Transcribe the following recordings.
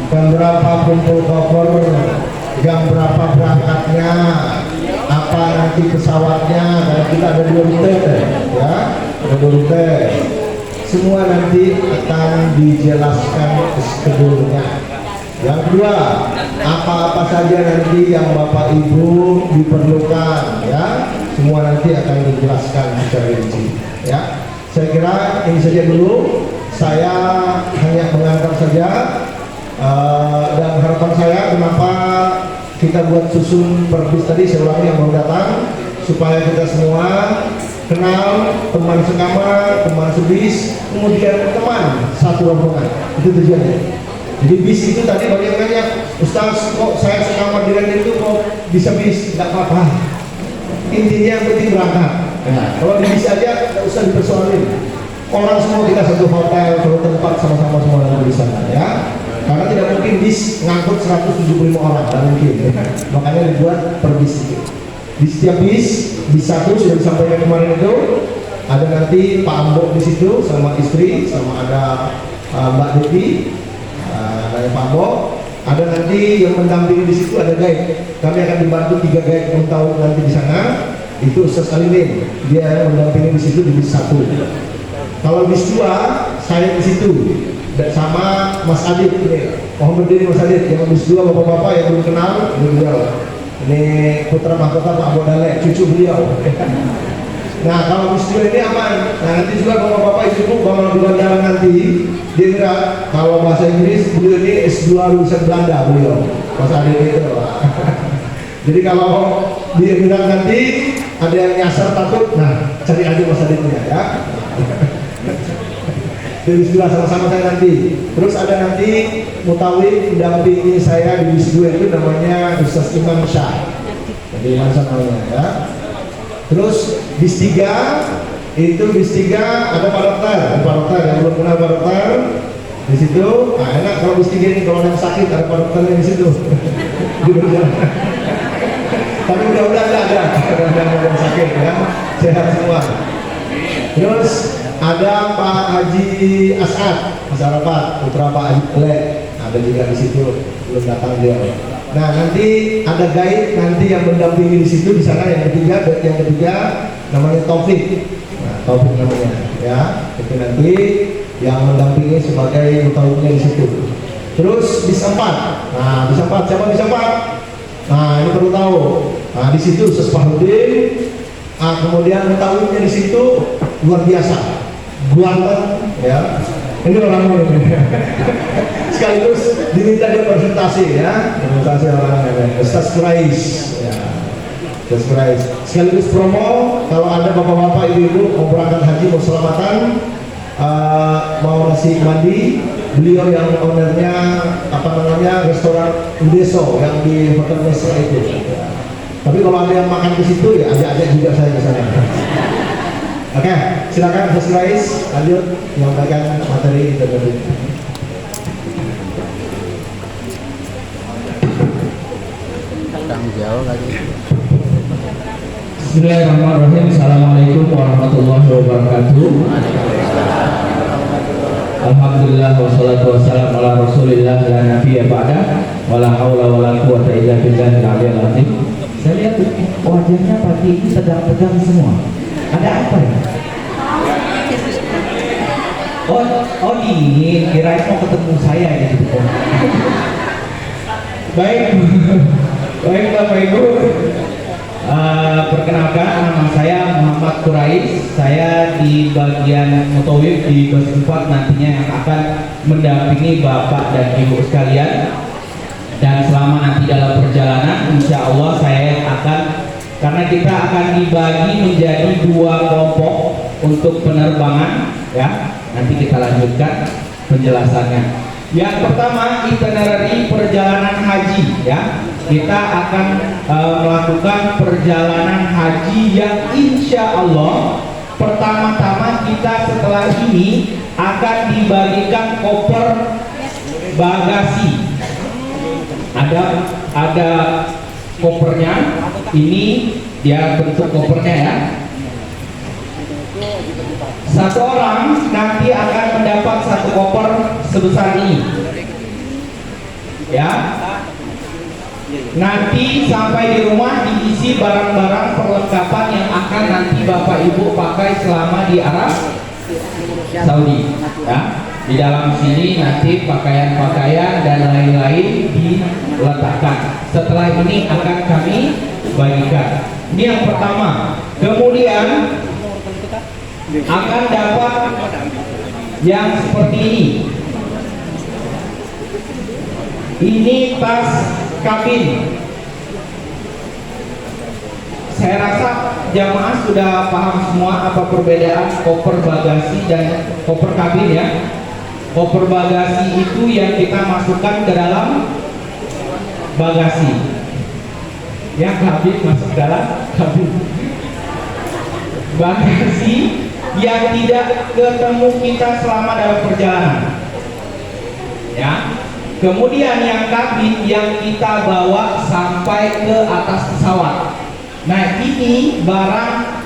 jam berapa kumpul koper, jam berapa berangkatnya, apa nanti pesawatnya, karena kita ada 2 rute ya, ada 2 rute. Semua nanti akan dijelaskan schedule-nya. Yang kedua, apa-apa saja nanti yang Bapak Ibu diperlukan ya, semua nanti akan dijelaskan secara rinci ya. Saya kira ini saja dulu, saya hanya mengantar saja. Dan harapan saya, kenapa kita buat susun perbis tadi, saya ulangi yang baru datang, supaya kita semua kenal, teman sekamar, teman sebis, kemudian teman satu rombongan. Itu tujuannya. Jadi bis itu tadi banyak nanya, Ustaz kok saya sekamar dengan itu kok bisa bis? Tidak apa-apa, intinya yang penting berangkat. Nah, kalau di bis aja tidak usah dipersoalin, orang semua kita satu hotel, satu tempat, sama-sama semua ada di sana ya. Karena tidak mungkin bis ngangkut 175 orang, tidak mungkin. Makanya dibuat per bis itu. Di setiap bis satu sudah disampaikan kemarin itu, ada nanti Pak Ambo di situ sama istri, sama ada Mbak Devi, ada Pak Ambo. Ada nanti yang mendampingi di situ, ada guide. Kami akan dibantu 3 guide untuk nanti di sana. Itu Ustaz Alimin, dia mendampingi di situ di bis 1. Kalau bis 2, saya di situ sama Mas Adit ini. Mohon berdiri Mas Adit. Yang bis 2 bapak-bapak yang belum kenal, beliau. Ini putra mahkota Pak Abu Dalek, cucu beliau. Nah, kalau bis 2 ini aman. Nah, nanti juga bapak-bapak ibu kalau di jalan nanti, dia kira kalau bahasa Inggris beliau ini S2 lulusan Belanda beliau. Mas Adit itu. Jadi kalau dia bilang nanti ada yang nyasar takut, nah cari aja Mas Aditnya ya. Di bis 2 sama-sama saya nanti. Terus ada nanti mutawif mendampingi saya di bis 2 itu namanya Ustaz Imam Syah. Jadi Imam Syah namanya ya. Terus bis 3 itu bis 3 ada Pak Dokter yang belum kenal Pak Dokter di situ. Nah, enak kalau bis 3 ini kalau yang sakit ada Pak Dokternya di situ. Tapi udah ada yang sakit ya, sehat semua. Terus ada Pak Haji As'ad, Mas Arafat, putra Pak Haji Pelek, ada juga di situ, belum datang dia. Nah, nanti ada guide nanti yang mendampingi di situ di sana yang ketiga namanya Taufik. Nah, Taufik namanya ya. Itu nanti yang mendampingi sebagai mutawifnya di situ. Terus bis 4. Nah, bis 4 siapa bis 4? Nah, ini perlu tahu. Nah, di situ Ustaz Fahrudin. Kemudian mutawifnya di situ luar biasa. Guantan ya, ini orang sekaligus diminta dia presentasi ya, presentasi orang Ustaz Quraisy ya. Ustaz Quraisy sekaligus promo kalau ada bapak-bapak ibu-ibu mau berangkat haji, mau selamatan, mau nasi mandi, beliau yang ownernya apa namanya restoran Udeso yang di Hotel Mesra itu ya. Tapi kalau ada yang makan ke situ ya ajak-ajak juga saya ke sana. Oke, silakan Ustaz Quraisy lanjut menyampaikan materi tersebut. Jauh lagi. Bismillahirrahmanirrahim. Assalamualaikum warahmatullahi wabarakatuh. Alhamdulillah wassalatu wassalamu ala Rasulillah la nabiyya ba'da wala haula wala quwwata illa billahil aliyyil azim. Saya lihat wajahnya pagi ini tegang-tegang semua. Ada apa ya? Oh dingin, kirain mau ketemu saya gitu. Baik Bapak Ibu, perkenalkan nama saya Muhammad Quraisy. Saya di bagian mutawif di bus 4 nantinya yang akan mendampingi Bapak dan Ibu sekalian. Dan selama nanti dalam perjalanan, insya Allah saya akan, karena kita akan dibagi menjadi 2 kelompok untuk penerbangan ya. Nanti kita lanjutkan penjelasannya. Yang pertama, itinerary perjalanan haji ya. Kita akan melakukan perjalanan haji yang insya Allah pertama-tama kita setelah ini akan dibagikan koper bagasi. Ada kopernya, ini dia bentuk kopernya ya. Satu orang nanti akan mendapat 1 koper sebesar ini. ya. Nanti sampai di rumah diisi barang-barang perlengkapan yang akan nanti Bapak Ibu pakai selama di Arab Saudi, ya. Di dalam sini nanti pakaian-pakaian dan lain-lain diletakkan. Setelah ini akan kami bagikan. Ini yang pertama. Kemudian akan dapat yang seperti ini. Ini tas kabin. Saya rasa jamaah sudah paham semua apa perbedaan koper bagasi dan koper kabin, ya. Koper bagasi itu yang kita masukkan ke dalam bagasi, yang kabin masuk dalam kabin. Bagasi yang tidak ketemu kita selama dalam perjalanan, ya. Kemudian yang kabin yang kita bawa sampai ke atas pesawat. Nah, ini barang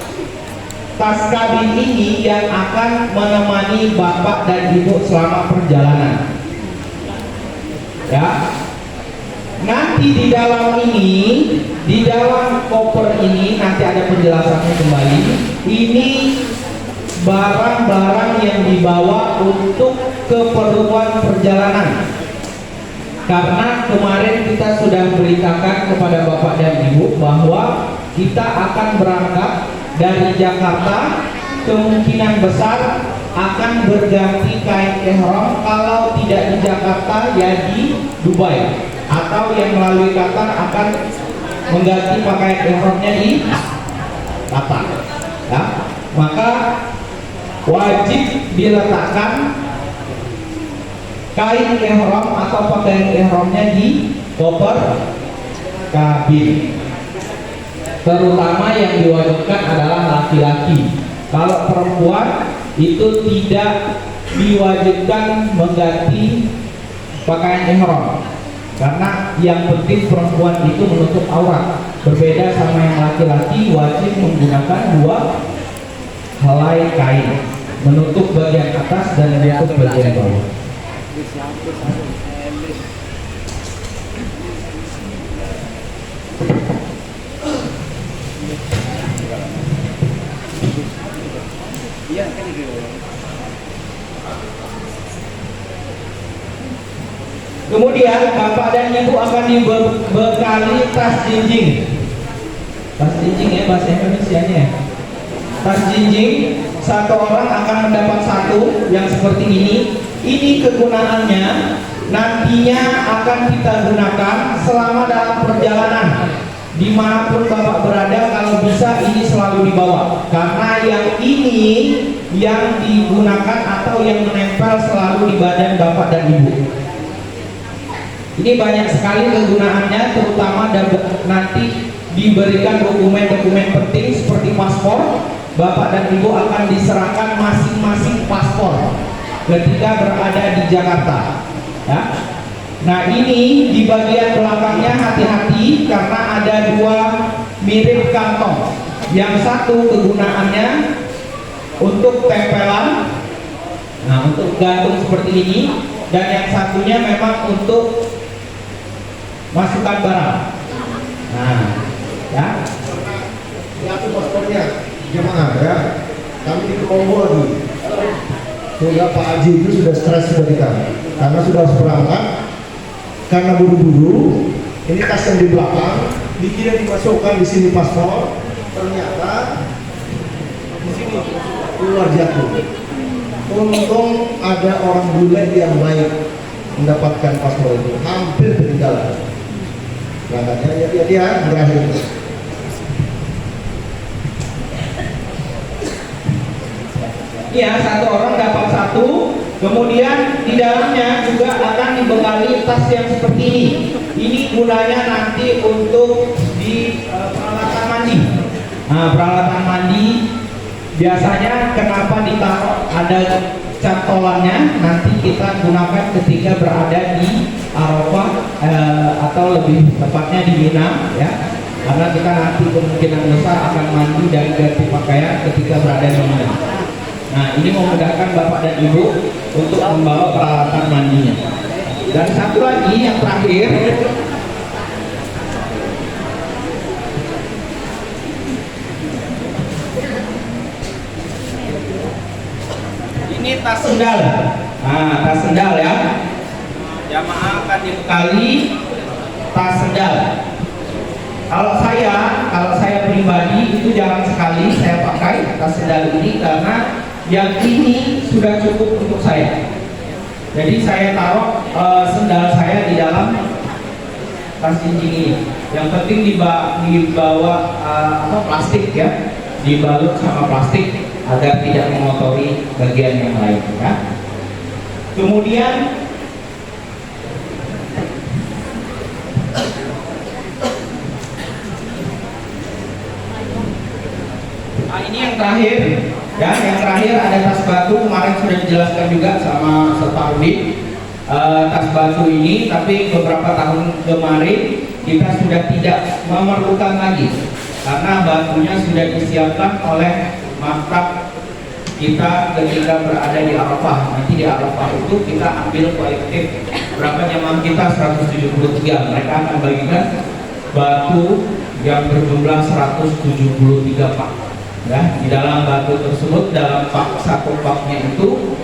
tas kabin ini yang akan menemani Bapak dan Ibu selama perjalanan, ya. Nanti di dalam ini, di dalam koper ini nanti ada penjelasannya kembali. Ini barang-barang yang dibawa untuk keperluan perjalanan. Karena kemarin kita sudah beritakan kepada Bapak dan Ibu bahwa kita akan berangkat dari Jakarta, kemungkinan besar akan berganti kain ihram, kalau tidak di Jakarta ya di Dubai, atau yang melalui Qatar akan mengganti pakaian ihramnya di Qatar, ya. Maka wajib diletakkan kain ihram atau pakaian ihramnya di koper kabin. Terutama yang diwajibkan adalah laki-laki. Kalau perempuan itu tidak diwajibkan mengganti pakaian ihram, karena yang penting perempuan itu menutup aurat. Berbeda sama yang laki-laki, wajib menggunakan 2 helai kain, menutup bagian atas dan menutup bagian bawah. Kemudian Bapak dan Ibu akan dibekali tas jinjing. Tas jinjing, ya, bahasa Indonesianya. Tas jinjing, satu orang akan mendapat satu yang seperti ini. Ini kegunaannya nantinya akan kita gunakan selama dalam perjalanan. Dimanapun Bapak berada, kalau bisa ini selalu dibawa, karena yang ini yang digunakan atau yang menempel selalu di badan Bapak dan Ibu. Ini banyak sekali kegunaannya, terutama nanti diberikan dokumen-dokumen penting seperti paspor. Bapak dan Ibu akan diserahkan masing-masing paspor ketika berada di Jakarta, ya. Nah, ini di bagian belakangnya hati-hati karena ada 2 mirip kantong. Yang satu kegunaannya untuk tempelan, nah, untuk gantung seperti ini, dan yang satunya memang untuk masukkan barang. Nah, ya. Satu paspornya jemaah, ya. Kami di Kolombo lagi. Sehingga Pak Haji itu sudah stres sudah kita, karena sudah harus berangkat. Karena buru-buru, ini tas yang di belakang, tidak dimasukkan di sini paspor, ternyata di sini keluar jatuh. Untung ada orang bule yang baik mendapatkan paspor itu, hampir ketinggalan. Berangkatnya ya dia berakhir. Iya, satu orang dapat satu. Kemudian di dalamnya juga akan dibekali tas yang seperti ini. Ini gunanya nanti untuk di peralatan mandi. Nah, peralatan mandi biasanya kenapa ditaruh ada cantolannya, nanti kita gunakan ketika berada di Arafah, atau lebih tepatnya di Mina, ya. Karena kita nanti kemungkinan besar akan mandi dan ganti pakaian ketika berada di Mina. Nah, ini memudahkan Bapak dan Ibu untuk membawa peralatan mandinya. Dan satu lagi yang terakhir, ini tas sendal. Nah, tas sendal ya. Jamaah akan dibekali tas sendal. Kalau saya pribadi itu jarang sekali saya pakai tas sendal ini karena yang ini sudah cukup untuk saya. Jadi saya taruh sendal saya di dalam tas cincin ini. Yang penting dibawa plastik ya, dibalut sama plastik agar tidak mengotori bagian yang lain ya. Kemudian ini yang terakhir ya, yang terakhir ada tas batu. Kemarin sudah dijelaskan juga sama Pak Rudi. Tas batu ini, tapi beberapa tahun kemarin kita sudah tidak memerlukan lagi karena batunya sudah disiapkan oleh maktab kita ketika berada di Arafah. Nanti di Arafah itu kita ambil kolektif berapa jamaah kita, 173. Mereka akan bagikan batu yang berjumlah 173 pak. Ya, di dalam batu tersebut, dalam satu paknya itu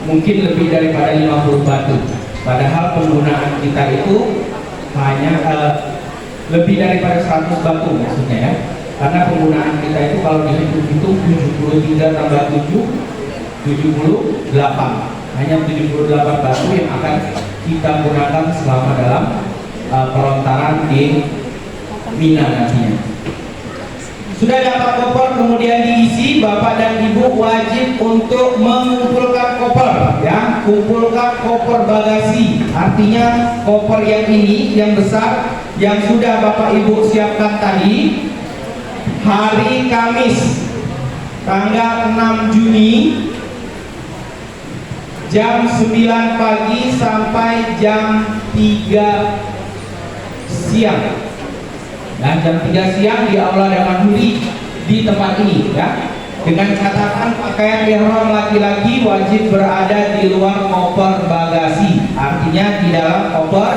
mungkin lebih daripada 50 batu. Padahal penggunaan kita itu hanya lebih daripada 100 batu maksudnya ya. Karena penggunaan kita itu kalau dihitung itu 73 tambah 7, 78. Hanya 78 batu yang akan kita gunakan selama dalam pelontaran di Mina nantinya. Sudah dapat koper kemudian diisi, Bapak dan Ibu wajib untuk mengumpulkan koper ya, kumpulkan koper bagasi. Artinya koper yang ini yang besar yang sudah Bapak Ibu siapkan tadi, hari Kamis tanggal 6 Juni jam 9 pagi sampai jam 3 siang. Dan jam 3 siang di Aula Damanhuri di tempat ini ya. Dengan catatan pakaian ihram laki-laki wajib berada di luar koper bagasi. Artinya di dalam koper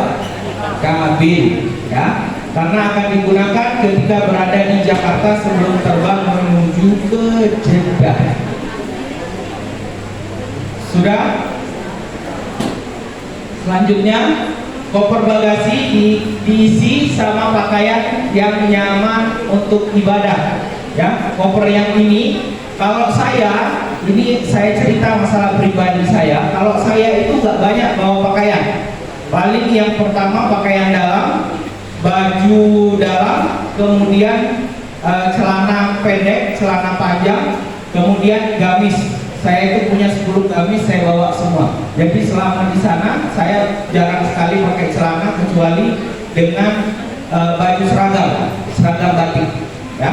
kabin ya. Karena akan digunakan ketika berada di Jakarta sebelum terbang menuju ke Jeddah. Sudah? Selanjutnya koper bagasi diisi sama pakaian yang nyaman untuk ibadah ya. Koper yang ini, kalau saya cerita masalah pribadi saya. Kalau saya itu gak banyak bawa pakaian. Paling yang pertama pakaian dalam, baju dalam, kemudian celana pendek, celana panjang, kemudian gamis. Saya itu punya 10 gamis, saya bawa semua. Jadi selama di sana saya jarang sekali pakai celana kecuali dengan baju seragam batik ya.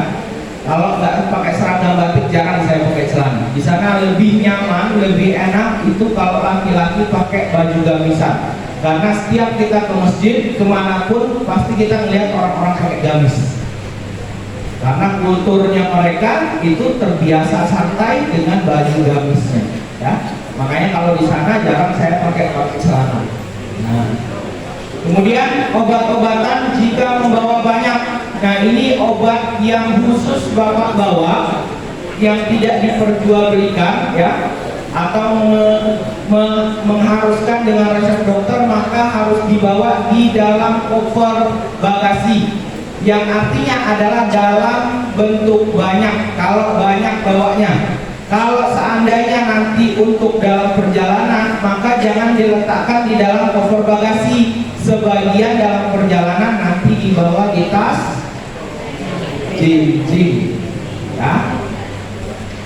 Kalau nggak pakai seragam batik jarang saya pakai celana. Di sana lebih nyaman, lebih enak itu kalau laki-laki pakai baju gamisan. Karena setiap kita ke masjid kemanapun pasti kita melihat orang-orang pakai gamis. Karena kulturnya mereka itu terbiasa santai dengan baju gamisnya ya. Makanya kalau di sana jarang saya pakai celana. Nah, kemudian obat-obatan jika membawa banyak. Nah, ini obat yang khusus Bapak bawa yang tidak diperjualbelikan ya, atau mengharuskan dengan resep dokter, maka harus dibawa di dalam koper bagasi. Yang artinya adalah dalam bentuk banyak. Kalau banyak bawanya. Kalau seandainya nanti untuk dalam perjalanan, maka jangan diletakkan di dalam koper bagasi. Sebagian dalam perjalanan nanti dibawa di tas cincin ya.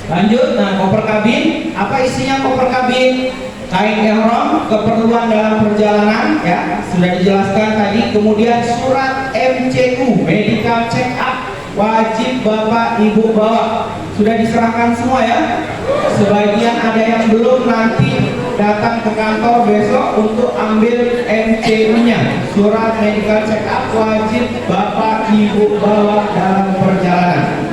Lanjut, nah koper kabin, apa isinya koper kabin? Kain ihram, keperluan dalam perjalanan ya, sudah dijelaskan tadi. Kemudian surat MCU, medical check up, wajib Bapak Ibu bawa. Sudah diserahkan semua ya. Sebagian ada yang belum, nanti datang ke kantor besok untuk ambil MCU-nya. Surat medical check up wajib Bapak Ibu bawa dalam perjalanan.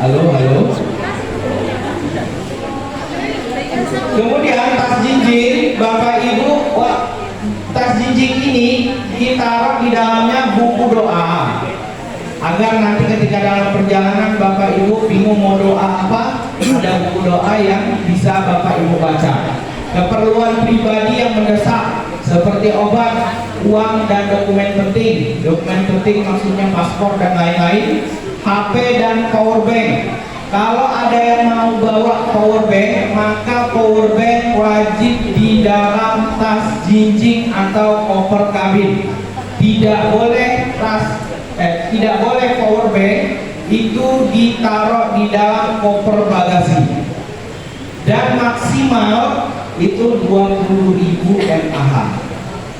Halo, halo. Kemudian tas jinjing, Bapak Ibu, tas jinjing ini ditaruh di dalamnya buku doa, agar nanti ketika dalam perjalanan Bapak Ibu bingung mau doa apa, ada buku doa yang bisa Bapak Ibu baca. Keperluan pribadi yang mendesak seperti obat, uang, dan dokumen penting. Dokumen penting maksudnya paspor dan lain-lain. HP dan power bank. Kalau ada yang mau bawa power bank, maka power bank wajib di dalam tas jinjing atau koper kabin. Tidak boleh power bank itu ditaruh di dalam koper bagasi. Dan maksimal itu 20.000 mAh.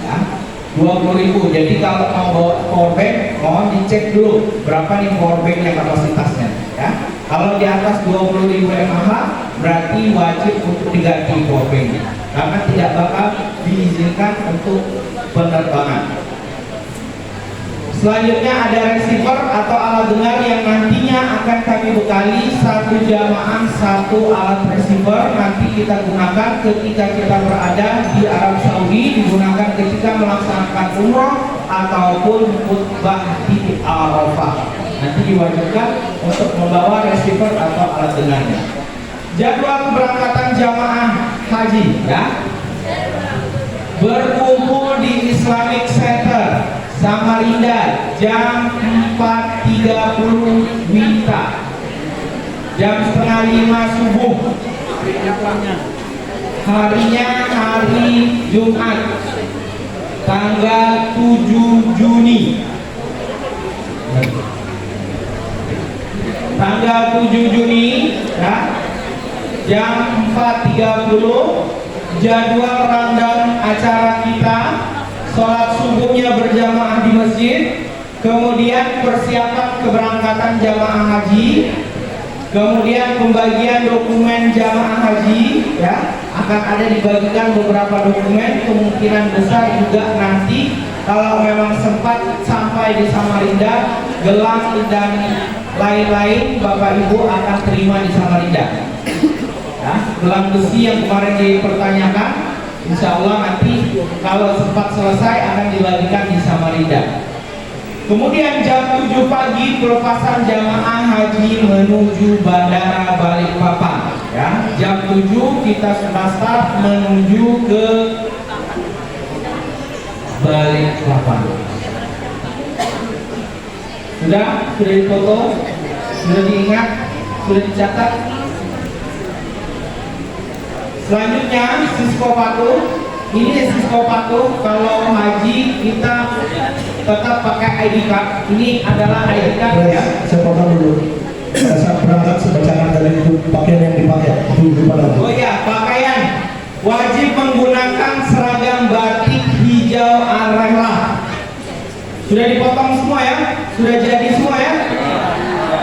Ya, 20.000. Jadi kalau mau bawa power bank, mohon dicek dulu berapa nih power bank yang kapasitasnya. Ya, kalau di atas 20.000 mAh berarti wajib untuk diganti power bank, karena tidak bakal diizinkan untuk penerbangan. Selanjutnya ada receiver atau alat dengar yang nantinya akan kami bekali satu jamaah satu alat receiver. Nanti kita gunakan ketika kita berada di Arab Saudi, digunakan ketika melaksanakan umroh ataupun khutbah di Arafah. Nanti diwajibkan untuk membawa receiver atau alat dengarnya. Jadwal keberangkatan jamaah haji, ya, berkumpul di Islamic Center Samarinda jam 4.30 WITA, jam setengah 5 subuh. Harinya hari Jumat, tanggal 7 Juni. Tanggal 7 Juni, ya, jam 4.30. Jadwal rundown acara kita: sholat subuhnya berjamaah di masjid, kemudian persiapan keberangkatan jamaah haji, kemudian pembagian dokumen jamaah haji, ya, akan ada dibagikan beberapa dokumen. Kemungkinan besar juga nanti kalau memang sempat sampai di Samarinda, gelang dan lain-lain Bapak Ibu akan terima di Samarinda. Ya, gelang besi yang kemarin dipertanyakan, insya Allah nanti kalau sempat selesai akan dibagikan di Samarinda. Kemudian jam 7 pagi pelepasan jamaah haji menuju Bandara Balikpapan. Ya, jam 7 kita sudah start menuju ke Balikpapan. Sudah difoto, sudah diingat, sudah dicatat. Selanjutnya Sisko Patuh. Ini Sisko Patuh, kalau haji kita tetap pakai ID card. Ini adalah ID card, ya. Saya potong dulu. Saat berangkat sebacakan dari itu pakaian yang dipakai dulu pada. Oh ya, pakaian wajib menggunakan seragam batik hijau al-rahlah. Sudah dipotong semua, ya? Sudah jadi semua, ya?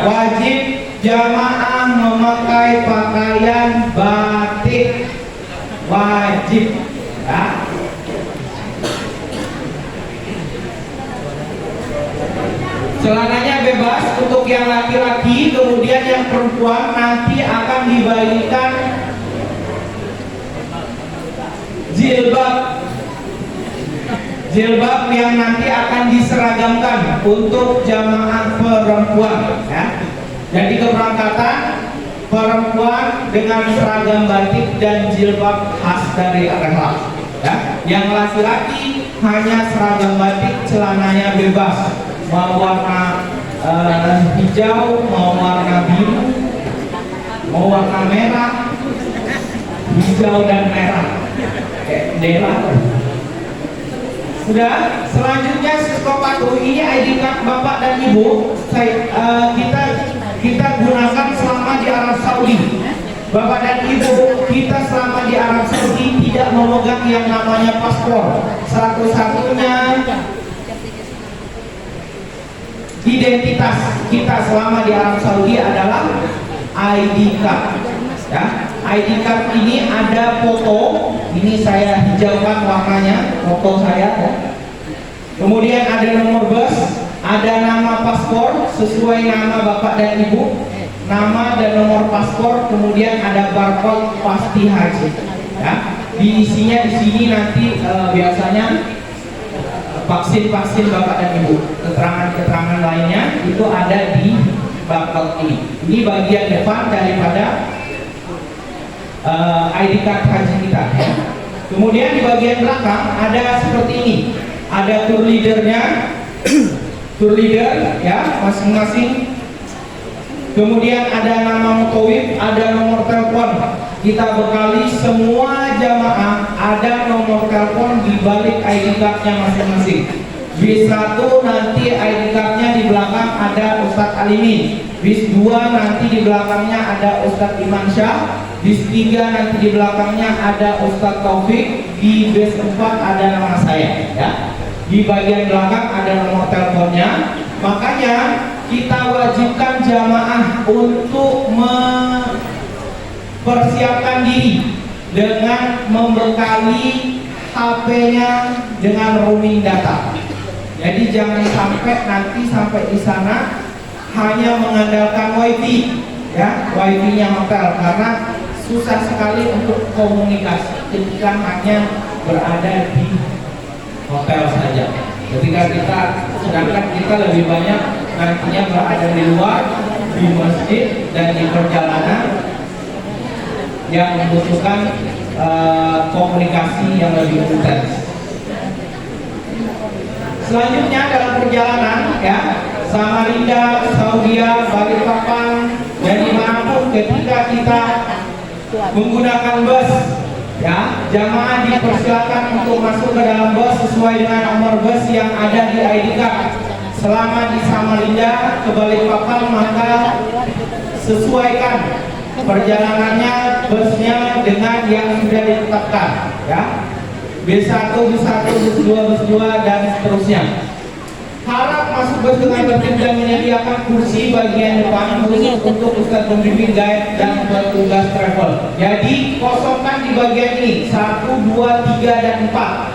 Wajib jamaah memakai pakaian batik, wajib, ya. Celananya bebas untuk yang laki-laki, kemudian yang perempuan nanti akan dibagikan jilbab yang nanti akan diseragamkan untuk jamaah perempuan, ya. Jadi keberangkatan perempuan dengan seragam batik dan jilbab khas dari Arafah, ya. Yang laki-laki hanya seragam batik, celananya bebas, mau warna hijau, mau warna biru, mau warna merah, hijau dan merah, kayak bendera. Sudah. Selanjutnya Sisko Patuh, ini ID card Bapak dan Ibu. Kita gunakan selama di Arab Saudi. Bapak dan Ibu kita selama di Arab Saudi tidak memegang yang namanya paspor. Satu-satunya identitas kita selama di Arab Saudi adalah ID card, ya. ID card ini ada foto, ini saya hijaukan warnanya, foto saya, ya. Kemudian ada nomor bus, ada nama paspor sesuai nama Bapak dan Ibu, nama dan nomor paspor, kemudian ada barcode pasti haji. Ya, diisinya di sini nanti biasanya vaksin-vaksin bapak dan ibu, keterangan-keterangan lainnya itu ada di barcode ini. Ini bagian depan daripada ID card haji kita. Ya. Kemudian di bagian belakang ada seperti ini, ada tour leadernya, tour leader ya masing-masing. Kemudian ada nama mutawif, ada nomor telepon. Kita bekali semua jamaah ada nomor telepon di balik ID cardnya masing-masing. Bis 1 nanti ID cardnya di belakang ada Ustadz Alimin. Bis 2 nanti di belakangnya ada Ustadz Iman Syah. Bis 3 nanti di belakangnya ada Ustadz Taufik. Di bis 4 ada nama saya. Ya. Di bagian belakang ada nomor teleponnya. Makanya kita wajibkan jamaah untuk mempersiapkan diri dengan membekali HP-nya dengan roaming data. Jadi jangan sampai nanti sampai di sana hanya mengandalkan wifi, ya wifi-nya hotel, karena susah sekali untuk komunikasi ketika hanya berada di hotel saja. Ketika kita, sedangkan kita lebih banyak nantinya berada di luar, di masjid dan di perjalanan yang membutuhkan komunikasi yang lebih intens. Selanjutnya dalam perjalanan ya, Samarinda, Saudia, Balikpapan dan dimanapun ketika kita menggunakan bus ya, jamaah dipersilakan untuk masuk ke dalam bus sesuai dengan nomor bus yang ada di ID card. Selama di Samarinda ke Balikpapan maka sesuaikan perjalanannya busnya dengan yang sudah ditetapkan ya. B1, B1, B2, B2 dan seterusnya. Harap masuk bus dengan tertib dan menyediakan kursi bagian depan khusus untuk Ustadz pembimbing guide dan petugas travel. Jadi kosongkan di bagian ini 1, 2, 3 dan 4.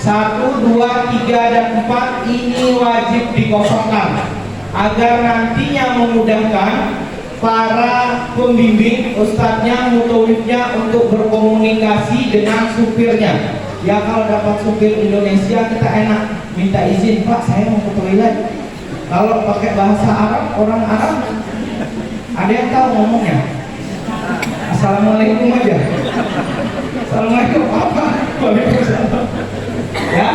1, 2, 3 dan 4 ini wajib dikosongkan agar nantinya memudahkan para pembimbing, ustadznya, mutawifnya untuk berkomunikasi dengan supirnya. Ya kalau dapat supir Indonesia kita enak, minta izin, Pak saya mau ke toilet. Kalau pakai bahasa Arab, orang Arab ada yang tahu ngomongnya Assalamualaikum aja. Assalamualaikum apa? Waalaikumsalam. Ya,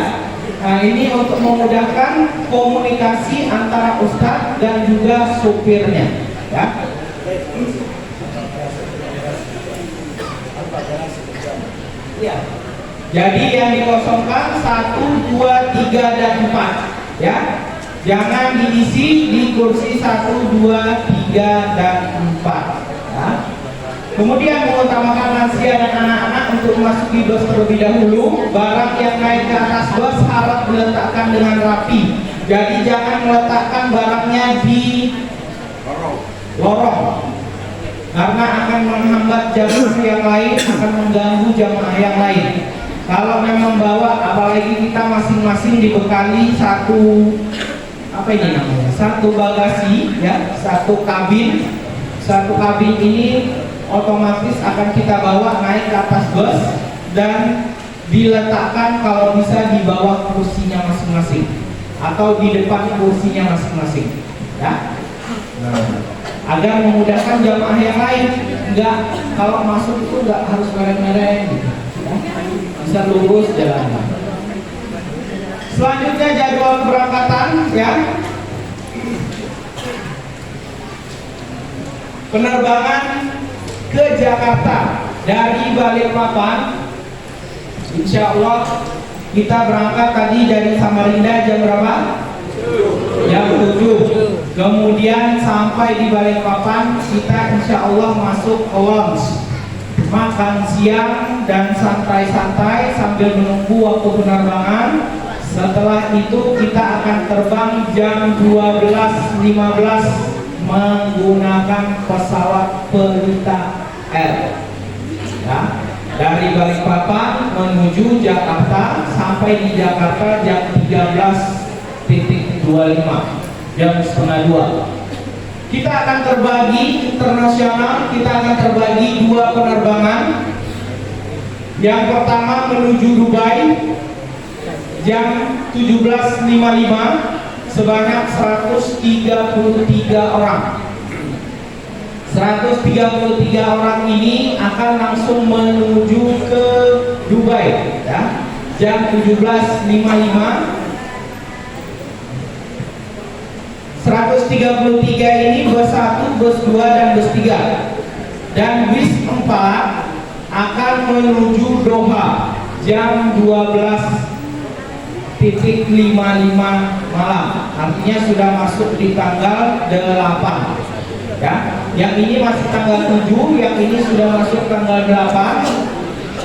nah ini untuk memudahkan komunikasi antara ustadz dan juga supirnya. Ya. Ya. Jadi yang dikosongkan 1, 2, 3 dan 4 ya. Jangan diisi di kursi 1, 2, 3 dan 4 ya. Kemudian mengutamakan lansia dan anak-anak untuk memasuki bus terlebih dahulu. Barang yang naik ke atas bus harap diletakkan dengan rapi. Jadi jangan meletakkan barangnya di lorong karena akan menghambat jamaah yang lain, akan mengganggu jamaah yang lain. Kalau memang bawa, apalagi kita masing-masing dibekali satu apa ini namanya, satu bagasi ya, satu kabin. Satu kabin ini otomatis akan kita bawa naik ke atas bus dan diletakkan kalau bisa di bawah kursinya masing-masing atau di depan kursinya masing-masing ya. Agar memudahkan jamaah yang lain, enggak kalau masuk itu enggak harus mereng-mereng gitu, ya. Bisa lurus jalannya. Selanjutnya jadwal keberangkatan ya. Penerbangan ke Jakarta dari Balikpapan, insya Allah kita berangkat tadi dari Samarinda jam berapa? Jam 7. Kemudian sampai di Balikpapan kita insya Allah masuk ke lounge, makan siang dan santai-santai sambil menunggu waktu penerbangan. Setelah itu kita akan terbang jam 12.15 menggunakan pesawat Pelita Air ya, dari Balikpapan menuju Jakarta. Sampai di Jakarta jam 13.25, jam setengah 2. Kita akan terbagi internasional, kita akan terbagi 2 penerbangan. Yang pertama menuju Dubai jam 17.55 sebanyak 133 orang. 133 orang ini akan langsung menuju ke Dubai ya. Jam 17.55 133 ini bus 1, bus 2 dan bus 3. Dan bis 4 akan menuju Doha jam 12.55 malam. Artinya sudah masuk di tanggal 8. Ya. Yang ini masih tanggal 7, yang ini sudah masuk tanggal 8.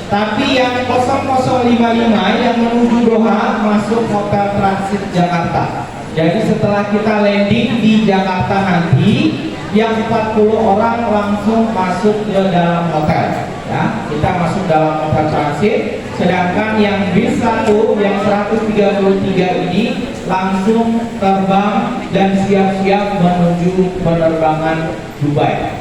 Tapi yang 0055 yang menuju Doha masuk Hotel Transit Jakarta. Jadi setelah kita landing di Jakarta nanti, yang 40 orang langsung masuk ke dalam hotel. Ya, kita masuk dalam hotel transit. Sedangkan yang bis 1, yang 133 ini langsung terbang dan siap-siap menuju penerbangan Dubai.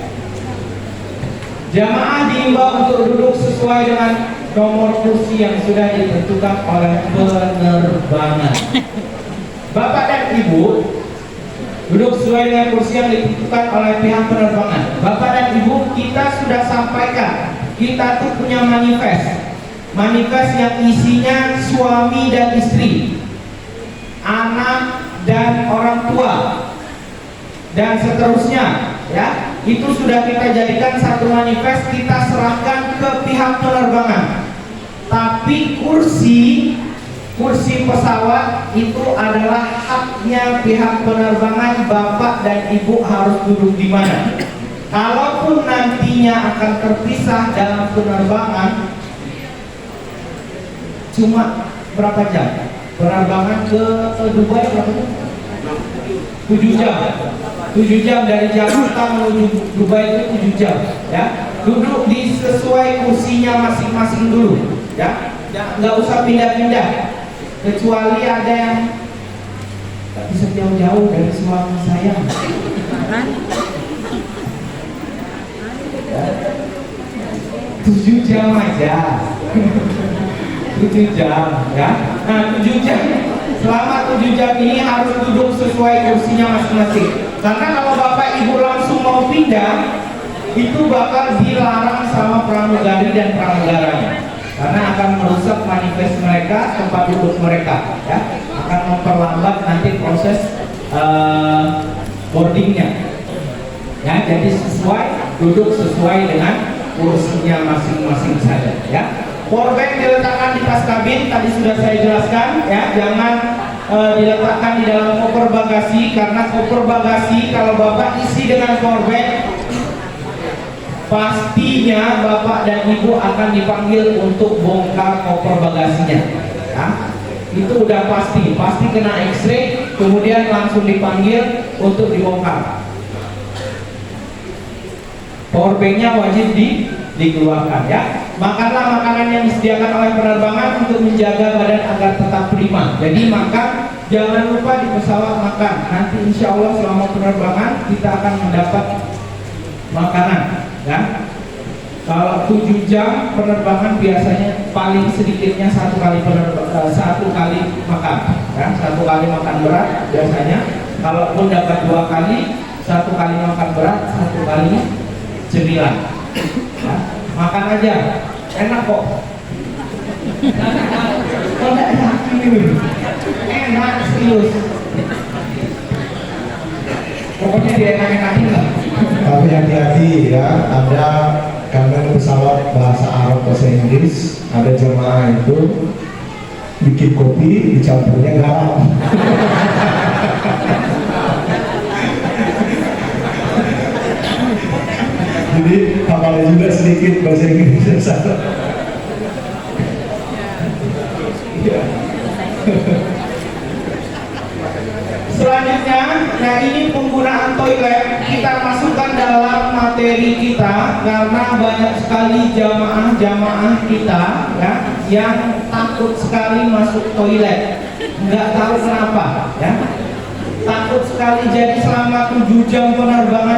Jamaah diimbau untuk duduk sesuai dengan nomor kursi yang sudah ditentukan oleh penerbangan. Bapak dan Ibu duduk sesuai dengan kursi yang ditentukan oleh pihak penerbangan. Bapak dan Ibu, kita sudah sampaikan, kita tuh punya manifest yang isinya suami dan istri, anak dan orang tua, dan seterusnya ya. Itu sudah kita jadikan satu manifest, kita serahkan ke pihak penerbangan. Tapi kursi pesawat itu adalah haknya pihak penerbangan. Bapak dan Ibu harus duduk di mana. Kalaupun nantinya akan terpisah dalam penerbangan, cuma berapa jam? Penerbangan ke Dubai berapa jam? 7 jam. 7 jam dari Jakarta menuju Dubai itu 7 jam ya. Duduk di sesuai kursinya masing-masing dulu ya. Nggak usah pindah-pindah. Kecuali ada yang tak bisa jauh-jauh dari suami saya. 7 jam aja. 7 jam ya. Nah 7 jam, selama 7 jam ini harus duduk sesuai kursinya masing-masing. Karena kalau Bapak Ibu langsung mau pindah, itu bakal dilarang sama pramugari dan pramugaranya. Karena akan merusak manifest mereka, tempat duduk mereka ya. Akan memperlambat nanti proses boardingnya ya. Jadi duduk sesuai dengan kursinya masing-masing saja ya. Powerbank diletakkan di tas kabin, tadi sudah saya jelaskan ya. Jangan diletakkan di dalam koper bagasi, karena koper bagasi kalau Bapak isi dengan powerbank, pastinya Bapak dan Ibu akan dipanggil untuk bongkar koper bagasinya ya. Itu udah pasti kena X-ray, kemudian langsung dipanggil untuk dibongkar. Powerbanknya wajib dikeluarkan ya. Makanlah makanan yang disediakan oleh penerbangan untuk menjaga badan agar tetap prima. Jadi makan, jangan lupa di pesawat makan. Nanti insya Allah selama penerbangan kita akan mendapat makanan ya. Kalau 7 jam penerbangan biasanya paling sedikitnya satu kali makan ya. 1 kali makan berat biasanya. Kalaupun dapat 2 kali, 1 kali makan berat, 1 kali cemilan ya. Makan aja, enak kok. Kok nggak yakin? Enak serius. Pokoknya dia enak-enakin lah. Tapi hati-hati ya, ada karena pesawat bahasa Arab bahasa Inggris, ada jemaah itu bikin kopi dicampurnya garam. Jadi hafalnya juga sedikit bahasa Inggris satu. Selanjutnya, nah ini penggunaan toilet kita masukkan dalam materi kita karena banyak sekali jamaah kita ya yang takut sekali masuk toilet, nggak tahu kenapa ya. takut sekali, jadi selama 7 jam penerbangan